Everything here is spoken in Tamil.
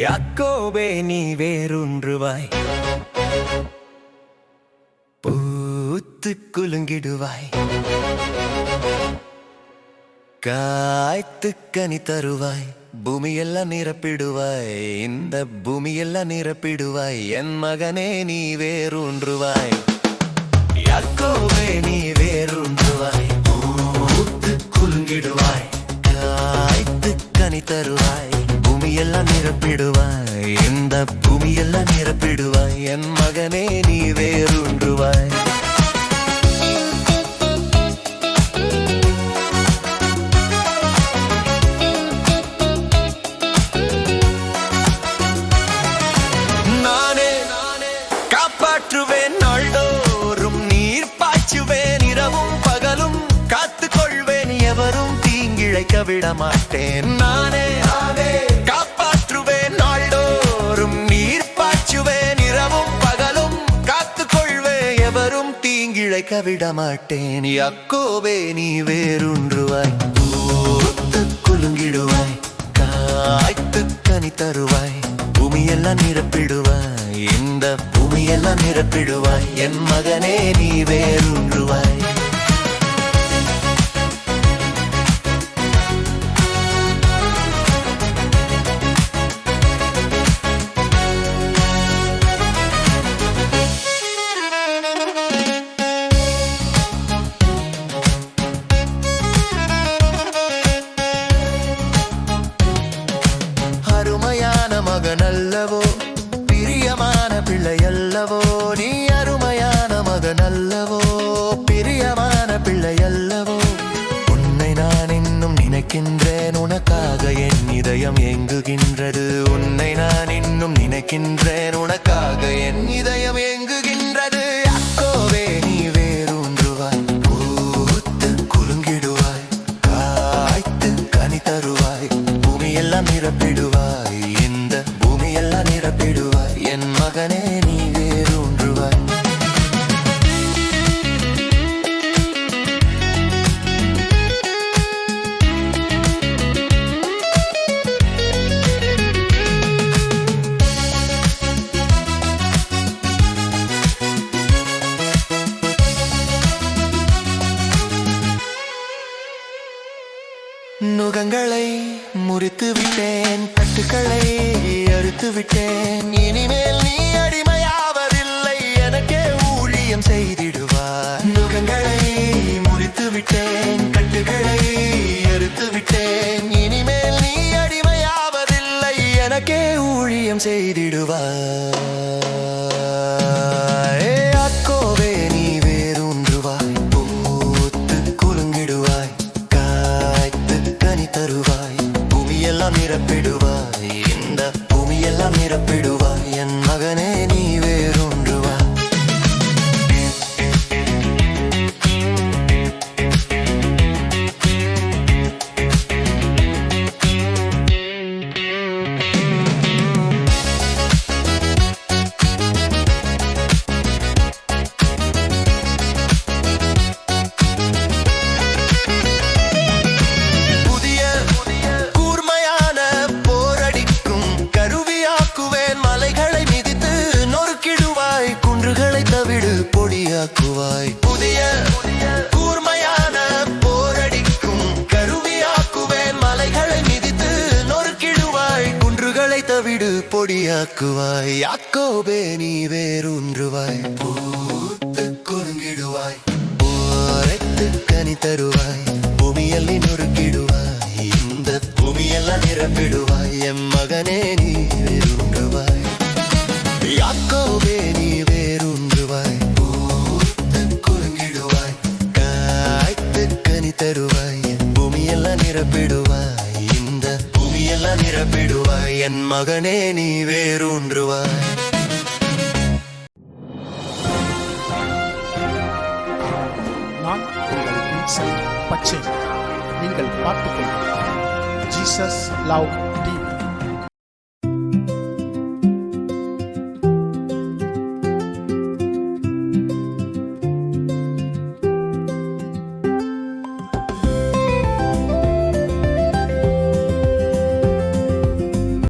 யாக்கோபே நீ வேரூன்றுவாய், பூத்து குலுங்கிடுவாய், காய்த்து கனி தருவாய், பூமியெல்லாம் நிரப்பிடுவாய், இந்த பூமியெல்லாம் நிரப்பிடுவாய். என் மகனே நீ வேரூன்றுவாய், யாக்கோபே நீ வேரூன்றுவாய், பூத்து குலுங்கிடுவாய், காய்த்து கனி தருவாய், பூமியெல்லாம் நிரப்பிடுவாய், இந்த பூமியெல்லாம் நிரப்பிடுவாய். என் மகனே நீ வேரூன்றுவாய். காப்பாற்றுவேன் நாள்தோறும், நீர் பாய்ச்சுவேன் இரவும் பகலும், காத்துக்கொள்வேன் எவரும் தீங்கிழைக்க விட மாட்டேன். நானே காப்பாற்றுவேன் நாள்தோறும், நீர் பாய்ச்சுவேன் இரவும் பகலும், காத்துக்கொள்வேன் எவரும் தீங்கிழைக்க விட மாட்டேன். யாக்கோபே நீ வேரூன்றுவாய், பூத்து குலுங்கிடுவாய், காய்த்து கனி தருவாய், பூமியெல்லாம் நிரப்பிடுவாய், இந்த பூமியெல்லாம் நிரப்பிடுவாய். என் மகனே நீ வேரூன்றுவாய். அருமையான மகனல்லவோ, பிரியமான பிள்ளையல்லவோ, நீ அருமையான மகனல்லவோ, பிரியமான பிள்ளையல்லவோ. உன்னை நான் இன்னும் நினைக்கின்றேன், உனக்காக என் இதயம் ஏங்குகின்றது. உன்னை நான் இன்னும் நினைக்கின்றேன், உனக்காக என் இதயம் ஏங்குகின்றது. யாக்கோபே நீ வேரூன்றுவாய், பூத்து குலுங்கிடுவாய், காய்த்து கனி தருவாய், பூமியெல்லாம் நிரப்பிடுவாய், இந்த பூமியெல்லாம் நிரப்பிடுவாய். என் மகனே நீ வேரூன்றுவாய். நுகங்களை முறித்து விட்டேன், கட்டுக்களை அறுத்து விட்டேன், இனிமேல் நீ அடிமையாவதில்லை, எனக்கே ஊழியம் செய்திடுவாய். நுகங்களை முறித்து விட்டேன், கட்டுக்களை அறுத்து விட்டேன், இனிமேல் நீ அடிமையாவதில்லை, எனக்கே ஊழியம் செய்திடுவாய். யாக்கோபே நீ வேரூன்றுவாய், பூத்து குலுங்கிடுவாய், காய்த்து கனி தருவாய், பூமியெல்லாம் நிரப்பிடுவாய், இந்த பூமியெல்லாம் நிரப்பிடுவாய். என் மகனே நீ வேரூன்றுவாய். புதிய கூர்மையான போரடிக்கும் கருவியாக்குவேன், மலைகளை மிதித்து நொறுக்கிடுவாய், குன்றுகளை தவிடு பொடியாக்குவாய். யாக்கோபே நீ வேரூன்றுவாய், பூத்து குலுங்கிடுவாய், போரைத்து கனி தருவாய், பூமியெல்லி நொறுக்கிடுவாய், இந்த பூமியெல்லாம் நிரப்பிடுவாய். என் மகனே நீ வேரூன்றுவாய். யாக்கோபே நீ வேரூன்றுவாய், தருவாய், பூமியெல்லாம் நிரப்பிடுவாய், இந்த பூமியெல்லாம் நிரப்பிடுவாய். என் மகனே நீ வேரூன்றுவாய். நான் உங்கள் வின்சென்ட் பச்சை. நீங்கள் பார்த்துக் கொள்ளுங்கள் ஜீசஸ் லவ்